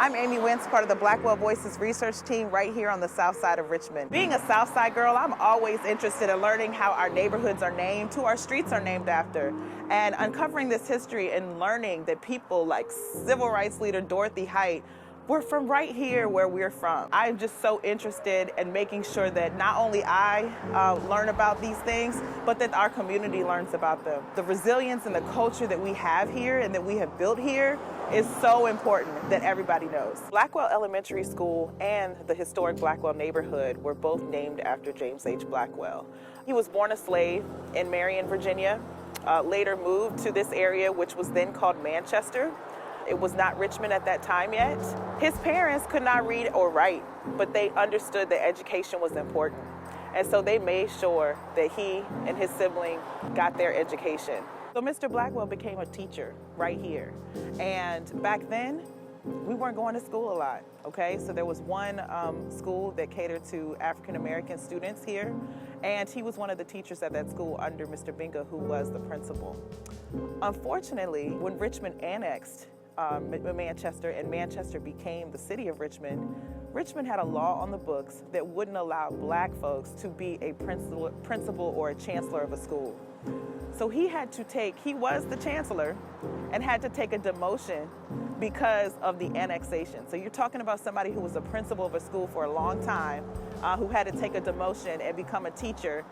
I'm Amy Wentz, part of the Blackwell Voices research team right here on the south side of Richmond. Being a south side girl, I'm always interested in learning how our neighborhoods are named, who our streets are named after, and uncovering this history and learning that people like civil rights leader Dorothy Height were from right here where we're from. I'm just so interested in making sure that not only I learn about these things, but that our community learns about them. The resilience and the culture that we have here and that we have built here is so important that everybody knows. Blackwell Elementary School and the historic Blackwell neighborhood were both named after James H. Blackwell. He was born a slave in Marion, Virginia, later moved to this area, which was then called Manchester. It was not Richmond at that time yet. His parents could not read or write, but they understood that education was important. And so they made sure that he and his sibling got their education. So Mr. Blackwell became a teacher right here. And back then, we weren't going to school a lot, okay? So there was one school that catered to African-American students here, and he was one of the teachers at that school under Mr. Binga, who was the principal. Unfortunately, when Richmond annexed Manchester and Manchester became the city of Richmond, Richmond had a law on the books that wouldn't allow black folks to be a principal or a chancellor of a school. So he was the chancellor and had to take a demotion because of the annexation. So you're talking about somebody who was a principal of a school for a long time, who had to take a demotion and become a teacher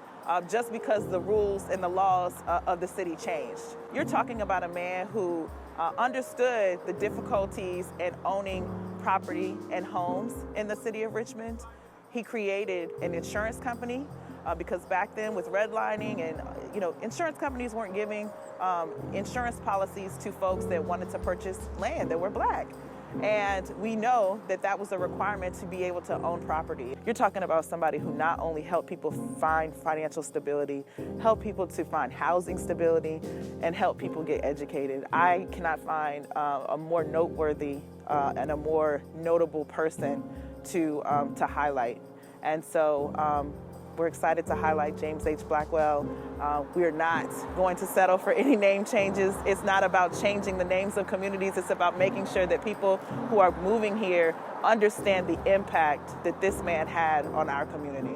just because the rules and the laws of the city changed. You're talking about a man who understood the difficulties in owning property and homes in the city of Richmond. He created an insurance company because back then with redlining and insurance companies weren't giving insurance policies to folks that wanted to purchase land that were black. And we know that that was a requirement to be able to own property. You're talking about somebody who not only helped people find financial stability, helped people to find housing stability, and help people get educated. I cannot find a more noteworthy and a more notable person to highlight. And so we're excited to highlight James H. Blackwell. We're not going to settle for any name changes. It's not about changing the names of communities. It's about making sure that people who are moving here understand the impact that this man had on our community.